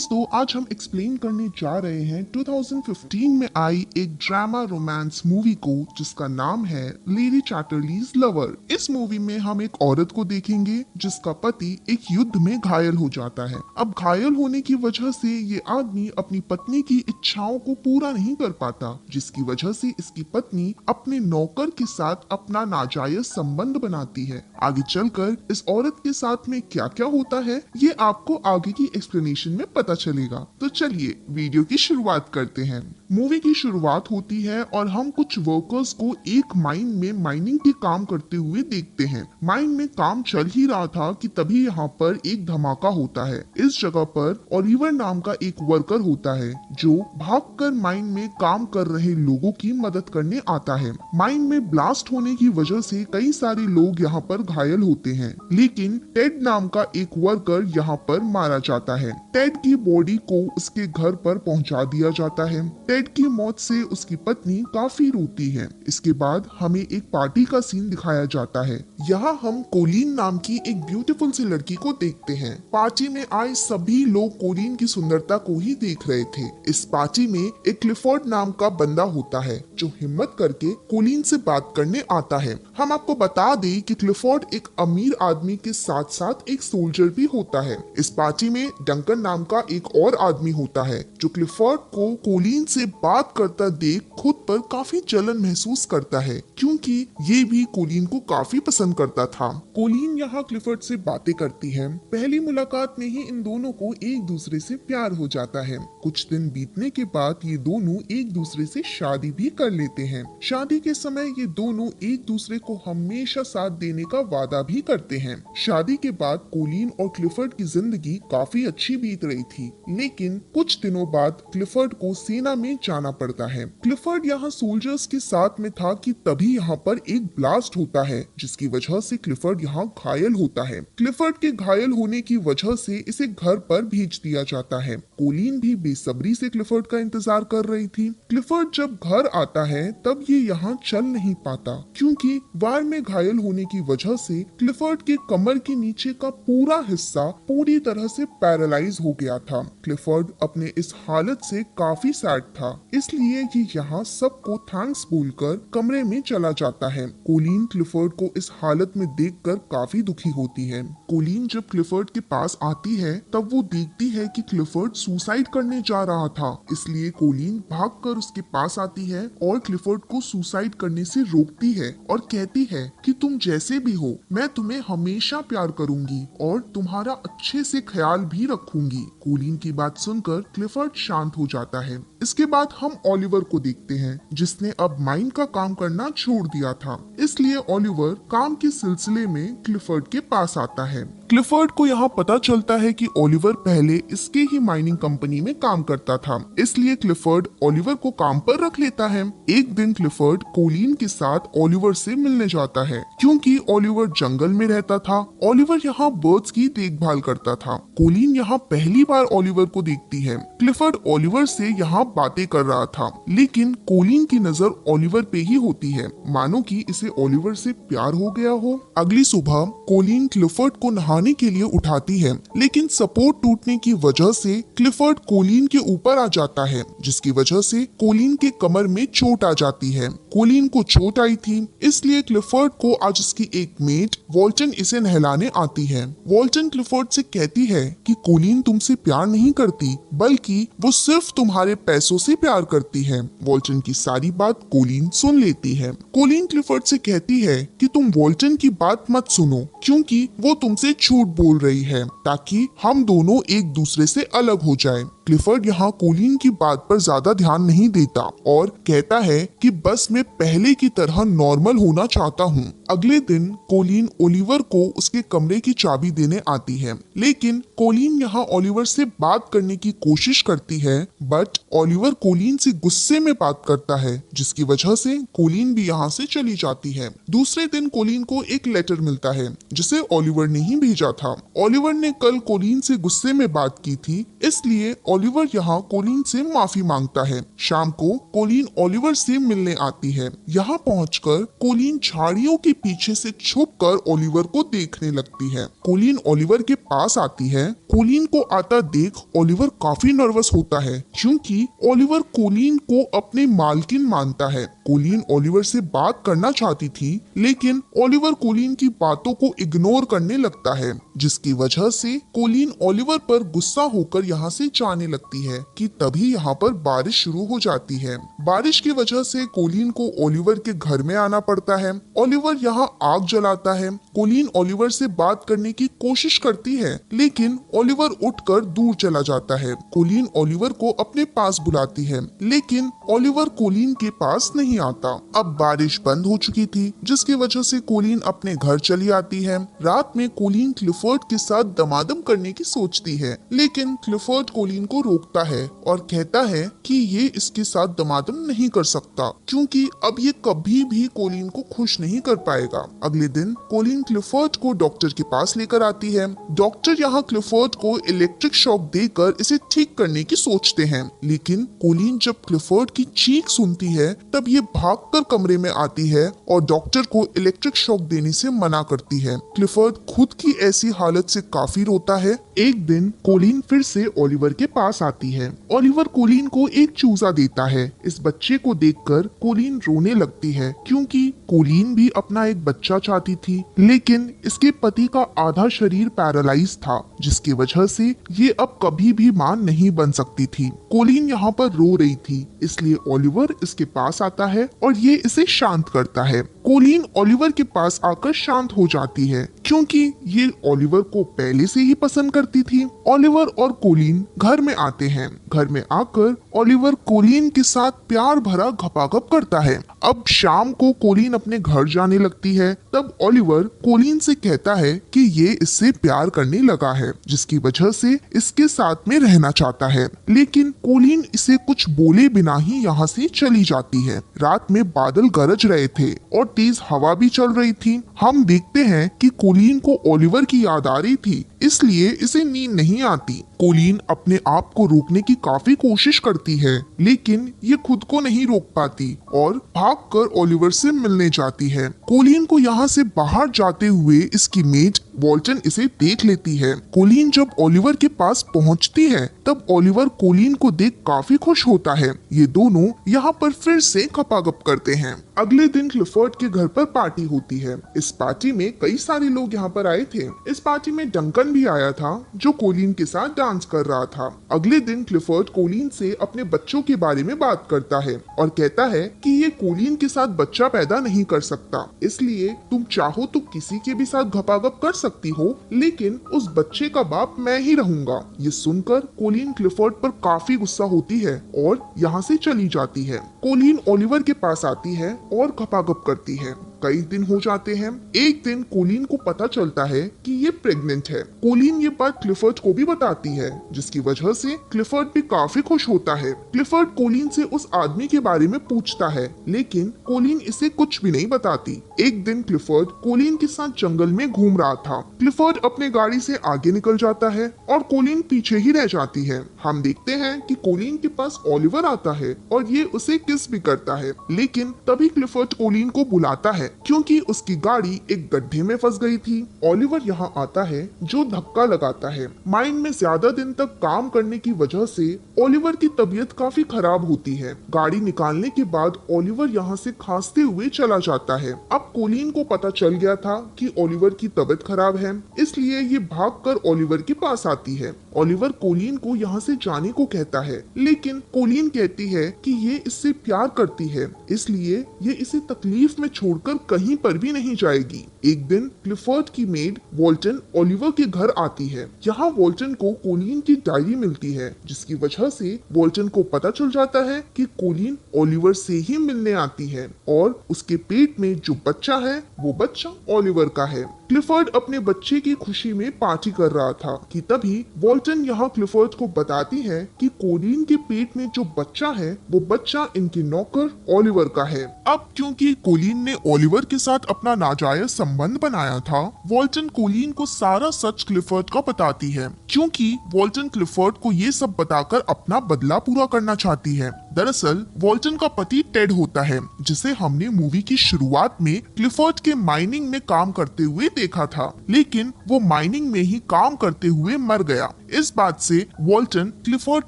दोस्तों आज हम एक्सप्लेन करने जा रहे हैं 2015 में आई एक ड्रामा रोमांस मूवी को जिसका नाम है लेडी चैटरलीज लवर। इस मूवी में हम एक औरत को देखेंगे जिसका पति एक युद्ध में घायल हो जाता है। अब घायल होने की वजह से ये आदमी अपनी पत्नी की इच्छाओं को पूरा नहीं कर पाता, जिसकी वजह से इसकी पत्नी अपने नौकर के साथ अपना नाजायज संबंध बनाती है। आगे चलकर इस औरत के साथ में क्या क्या होता है ये आपको आगे की एक्सप्लेनेशन में पता चलेगा। तो चलिए वीडियो की शुरुआत करते हैं। मूवी की शुरुआत होती है और हम कुछ वर्कर्स को एक माइन में माइनिंग के काम करते हुए देखते हैं। माइन में काम चल ही रहा था कि तभी यहाँ पर एक धमाका होता है। इस जगह पर ओलिवर नाम का एक वर्कर होता है जो भागकर माइन में काम कर रहे लोगों की मदद करने आता है। माइन में ब्लास्ट होने की वजह से कई सारे लोग यहाँ पर घायल होते हैं, लेकिन टेड नाम का एक वर्कर यहाँ पर मारा जाता है। टेड की बॉडी को उसके घर पर पहुंचा दिया जाता है। टेड की मौत से उसकी पत्नी काफी रोती है। इसके बाद हमें एक पार्टी का सीन दिखाया जाता है। यहाँ हम कोलिन नाम की एक ब्यूटीफुल सी लड़की को देखते हैं। पार्टी में आए सभी लोग कोलिन की सुंदरता को ही देख रहे थे। इस पार्टी में एक क्लिफोर्ड नाम का बंदा होता है जो हिम्मत करके कोलिन से बात करने आता है। हम आपको बता दें कि क्लिफोर्ड एक अमीर आदमी के साथ साथ एक सोल्जर भी होता है। इस पार्टी में डंकन नाम का एक और आदमी होता है जो क्लिफोर्ड को कोलिन से बात करता देख खुद पर काफी जलन महसूस करता है, क्योंकि ये भी कोलिन को काफी पसंद करता था। कोलिन यहाँ क्लिफोर्ड से बातें करती है। पहली मुलाकात में ही इन दोनों को एक दूसरे से प्यार हो जाता है। कुछ दिन बीतने के बाद ये दोनों एक दूसरे से शादी भी कर लेते हैं। शादी के समय ये दोनों एक दूसरे को हमेशा साथ देने का वादा भी करते हैं। शादी के बाद कोलिन और क्लिफोर्ड की जिंदगी काफी अच्छी बीत रही थी, लेकिन कुछ दिनों बाद क्लिफोर्ड को सेना में जाना पड़ता है। क्लिफोर्ड यहाँ सोल्जर्स के साथ में था कि तभी यहाँ पर एक ब्लास्ट होता है, जिसकी वजह से क्लिफोर्ड यहाँ घायल होता है। क्लिफोर्ड के घायल होने की वजह से इसे घर पर भेज दिया जाता है। कोलिन भी बेसब्री से क्लिफोर्ड का इंतजार कर रही थी। क्लिफोर्ड जब घर आता है तब ये यहाँ चल नहीं पाता, क्योंकि वार में घायल होने की वजह से क्लिफोर्ड के कमर के नीचे का पूरा हिस्सा पूरी तरह से पैरालाइज हो गया था। क्लिफोर्ड अपने इस हालत से काफी सैड था, इसलिए ये यहाँ सबको थैंक्स बोलकर कमरे में चला जाता है। कोलिन क्लिफोर्ड को इस हालत में देखकर काफी दुखी होती है। कोलिन जब क्लिफोर्ड के पास आती है तब वो देखती है कि क्लिफोर्ड सुसाइड करने जा रहा था, इसलिए कोलिन भागकर उसके पास आती है और क्लिफोर्ड को सुसाइड करने से रोकती है और कहती है कि तुम जैसे भी हो मैं तुम्हें हमेशा प्यार करूंगी और तुम्हारा अच्छे से ख्याल भी रखूंगी। कोलिन की बात सुनकर क्लिफोर्ड शांत हो जाता है। इसके बाद हम ओलिवर को देखते हैं, जिसने अब माइन का काम करना छोड़ दिया था, इसलिए ओलिवर काम के सिलसिले में क्लिफोर्ड के पास आता है। क्लिफोर्ड को यहाँ पता चलता है कि ओलिवर पहले इसके ही माइनिंग कंपनी में काम करता था, इसलिए क्लिफोर्ड ओलिवर को काम पर रख लेता है। एक दिन क्लिफोर्ड कोलिन के साथ ओलिवर से मिलने जाता है, क्योंकि ओलिवर जंगल में रहता था। ओलिवर यहाँ बर्ड्स की देखभाल करता था। कोलिन यहाँ पहली बार ओलिवर को देखती है। क्लिफोर्ड ओलिवर से यहाँ बातें कर रहा था, लेकिन कोलिन की नजर ओलिवर पे ही होती है, मानो कि इसे ओलिवर से प्यार हो गया हो। अगली सुबह कोलिन क्लिफोर्ड को नहाने के लिए उठाती है, लेकिन सपोर्ट टूटने की वजह से क्लिफोर्ड कोलिन के ऊपर आ जाता है, जिसकी वजह से कोलिन के कमर में चोट आ जाती है। कोलिन को चोट आई थी, इसलिए क्लिफोर्ड को आज उसकी एक मेट वॉल्टन इसे नहलाने आती है। वॉल्टन क्लिफोर्ड से कहती है कि कोलिन तुमसे प्यार नहीं करती, बल्कि वो सिर्फ तुम्हारे पैसों से प्यार करती है। वॉल्टन की सारी बात कोलिन सुन लेती है। कोलिन क्लिफोर्ड से कहती है कि तुम वॉल्टन की बात मत सुनो, क्योंकि वो तुमसे झूठ बोल रही है ताकि हम दोनों एक दूसरे से अलग हो जाएं। क्लिफोर्ड यहाँ कोलिन की बात पर ज्यादा ध्यान नहीं देता और कहता है कि बस मैं पहले की तरह नॉर्मल होना चाहता हूँ। अगले दिन कोलिन ओलिवर को उसके कमरे की चाबी देने आती है, लेकिन कोलिन यहाँ ओलिवर से बात करने की कोशिश करती है, बट ओलिवर कोलिन से गुस्से में बात करता है, जिसकी वजह से कोलिन भी यहाँ से चली जाती है। दूसरे दिन कोलिन को एक लेटर मिलता है जिसे ओलिवर ने ही भेजा था। ओलिवर ने कल कोलिन से गुस्से में बात की थी, इसलिए ओलिवर यहाँ कोलिन से माफी मांगता है। शाम को कोलिन ओलिवर से मिलने आती है। यहाँ पहुंचकर कोलिन झाड़ियों के पीछे से छुपकर ओलिवर को देखने लगती है। कोलिन ओलिवर के पास आती है। कोलिन को आता देख ओलिवर काफी नर्वस होता है क्योंकि ओलिवर कोलिन को अपने मालकिन मानता है। कोलिन ओलिवर से बात करना चाहती थी लेकिन ओलिवर कोलिन की बातों को इग्नोर करने लगता है, जिसकी वजह से कोलिन ओलिवर पर गुस्सा होकर यहाँ से जाने लगती है कि तभी यहाँ पर बारिश शुरू हो जाती है। बारिश की वजह से कोलिन को ओलिवर के घर में आना पड़ता है। ओलिवर यहाँ आग जलाता है। कोलिन ओलिवर से बात करने की कोशिश करती है लेकिन ओलिवर उठकर दूर चला जाता है। कोलिन ओलिवर को अपने पास बुलाती है लेकिन ओलिवर कोलिन के पास नहीं आता। अब बारिश बंद हो चुकी थी जिसकी वजह से कोलिन अपने घर चली आती है। रात में कोलिन क्लिफर्ड के साथ दमादम करने की सोचती है लेकिन क्लिफर्ड कोलिन को रोकता है और कहता है कि ये इसके साथ दमादम नहीं कर सकता क्योंकि अब ये कभी भी कोलिन को खुश नहीं कर पाएगा। अगले दिन कोलिन क्लिफर्ड को डॉक्टर के पास लेकर आती है। डॉक्टर यहाँ क्लिफर्ड को इलेक्ट्रिक शॉक देकर इसे ठीक करने की सोचते हैं लेकिन कोलिन जब क्लिफर्ड की चीख सुनती है तब ये भागकर कमरे में आती है और डॉक्टर को इलेक्ट्रिक शॉक देने से मना करती है। क्लिफर्ड खुद की ऐसी हालत से काफी रोता है। एक दिन कोलिन फिर से ओलिवर के पास आती है। ओलिवर कोलिन को एक चूजा देता है। इस बच्चे को देखकर कोलिन रोने लगती है क्योंकि कोलिन भी अपना एक बच्चा चाहती थी लेकिन इसके पति का आधा शरीर पैरालाइज था जिसकी वजह से ये अब कभी भी मां नहीं बन सकती थी। कोलिन यहाँ पर रो रही थी इसलिए ओलिवर इसके पास आता है और ये इसे शांत करता है। कोलिन ओलिवर के पास आकर शांत हो जाती है क्योंकि ये ओलिवर को पहले से ही पसंद करती थी। ओलिवर और कोलिन घर में आते हैं। घर में आकर ओलिवर कोलिन के साथ प्यार भरा घपाघप करता है। अब शाम को कोलिन अपने घर जाने लगती है। तब ओलिवर कोलिन से कहता है कि ये इससे प्यार करने लगा है जिसकी वजह से इसके साथ में रहना चाहता है लेकिन कोलिन इसे कुछ बोले बिना ही यहाँ से चली जाती है। रात में बादल गरज रहे थे और तेज हवा भी चल रही थी। हम देखते हैं कि कोलिन को ओलिवर की याद आ रही थी इसलिए इसे नींद नहीं आती। कोलिन अपने आप को रोकने की काफी कोशिश करती है लेकिन ये खुद को नहीं रोक पाती और भागकर ओलिवर से मिलने जाती है। कोलिन को यहाँ से बाहर जाते हुए इसकी मेट वॉल्टन इसे देख लेती है। कोलिन जब ओलिवर के पास पहुँचती है तब ओलिवर कोलिन को देख काफी खुश होता है। ये दोनों यहाँ पर फिर से खपागप करते हैं। अगले दिन क्लिफर्ड के घर पर पार्टी होती है। इस पार्टी में कई सारे लोग यहाँ पर आए थे। इस पार्टी में डंकन भी आया था जो कोलिन के साथ डांस कर रहा था। अगले दिन क्लिफर्ड कोलिन से अपने बच्चों के बारे में बात करता है और कहता है कि ये कोलिन के साथ बच्चा पैदा नहीं कर सकता इसलिए तुम चाहो तो किसी के भी साथ घपाघप कर सकती हो लेकिन उस बच्चे का बाप मैं ही रहूंगा। ये सुनकर कोलिन क्लिफर्ड पर काफी गुस्सा होती है और यहाँ से चली जाती है। कोलिन ओलिवर के पास आती है और घपाघप करती है। कई दिन हो जाते हैं। एक दिन कोलिन को पता चलता है कि ये प्रेग्नेंट है। कोलिन ये बात क्लिफर्ड को भी बताती है जिसकी वजह से क्लिफर्ड भी काफी खुश होता है। क्लिफर्ड कोलिन से उस आदमी के बारे में पूछता है लेकिन कोलिन इसे कुछ भी नहीं बताती। एक दिन क्लिफर्ड कोलिन के साथ जंगल में घूम रहा था। क्लिफर्ड अपने गाड़ी से आगे निकल जाता है और कोलिन पीछे ही रह जाती है। हम देखते हैं कि कोलिन के पास ओलिवर आता है और ये उसे किस भी करता है लेकिन तभी क्लिफर्ड कोलिन को बुलाता है क्योंकि उसकी गाड़ी एक गड्ढे में फंस गई थी। ओलिवर यहाँ आता है जो धक्का लगाता है। माइन में ज्यादा दिन तक काम करने की वजह से ओलिवर की तबीयत काफी खराब होती है। गाड़ी निकालने के बाद ओलिवर यहाँ से खांसते हुए चला जाता है। अब कोलिन को पता चल गया था कि ओलिवर की तबीयत खराब है इसलिए ये भागकर ओलिवर के पास आती है। ओलिवर कोलिन को यहाँ से जाने को कहता है लेकिन कोलिन कहती है कि ये इससे प्यार करती है इसलिए ये इसे तकलीफ में छोड़कर कहीं पर भी नहीं जाएगी। एक दिन क्लिफर्ड की मेड वॉल्टन ओलिवर के घर आती है। यहाँ वॉल्टन को कोलिन की डायरी मिलती है जिसकी वजह से वॉल्टन को पता चल जाता है कि कोलिन ओलिवर से ही मिलने आती है और उसके पेट में जो बच्चा है वो बच्चा ओलिवर का है। क्लिफर्ड अपने बच्चे की खुशी में पार्टी कर रहा था कि तभी वॉल्टन यहाँ क्लिफर्ड को बताती है कि कोलिन के पेट में जो बच्चा है वो बच्चा इनके नौकर ओलिवर का है। अब क्योंकि कोलिन ने ओलिवर के साथ अपना नाजायज संबंध बनाया था, वॉल्टन कोलिन को सारा सच क्लिफर्ड का बताती है क्योंकि वॉल्टन क्लिफर्ड को ये सब बताकर अपना बदला पूरा करना चाहती है। दरअसल वॉल्टन का पति टेड होता है, जिसे हमने मूवी की शुरुआत में क्लिफर्ड के माइनिंग में काम करते हुए देखा था, लेकिन वो माइनिंग में ही काम करते हुए मर गया। इस बात से वॉल्टन क्लिफर्ड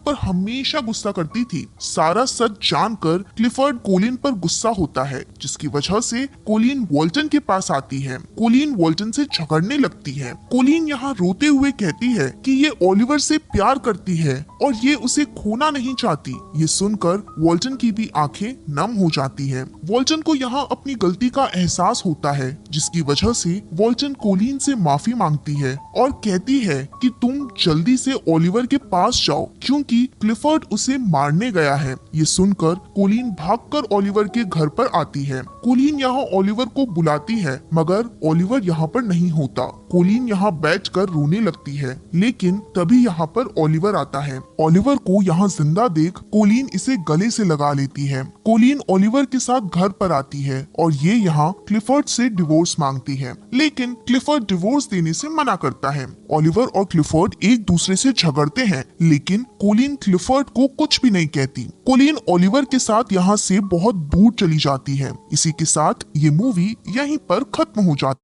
पर हमेशा गुस्सा करती थी। सारा सच जानकर क्लिफर्ड कोलिन पर गुस्सा होता है, जिसकी वजह से कोलिन वॉल्टन के पास आती है। कोलिन वॉल्टन से झगड़ने लगती है। कोलिन यहाँ रोते हुए कहती है कि ये ओलिवर से प्यार करती है और ये उसे खोना नहीं चाहती। ये सुनकर वॉल्टन की भी आंखें नम हो जाती है। वॉल्टन को यहाँ अपनी गलती का एहसास होता है, जिसकी वजह से वॉल्टन कोलिन से माफी मांगती है और कहती है कि तुम जल्दी से ओलिवर के पास जाओ, क्योंकि क्लिफर्ड उसे मारने गया है। ये सुनकर कोलिन भागकर ओलिवर के घर पर आती है। कोलिन यहाँ ओलिवर को बुलाती है, मगर ओलिवर यहाँ पर नहीं होता। कोलिन यहाँ बैठकर रोने लगती है, लेकिन तभी यहाँ पर ओलिवर आता है। ओलिवर को यहाँ जिंदा देख कोलिन इसे गले से लगा लेती है। कोलिन ओलिवर के साथ घर पर आती है और ये यहाँ क्लिफर्ड से डिवोर्स मांगती है, लेकिन क्लिफर्ड डिवोर्स देने से मना करता है। ओलिवर और क्लिफर्ड एक दूसरे से झगड़ते हैं, लेकिन कोलिन क्लिफर्ड को कुछ भी नहीं कहती। कोलिन ओलिवर के साथ यहाँ से बहुत दूर चली जाती है। इसी के साथ ये मूवी यहीं पर खत्म हो जाती है।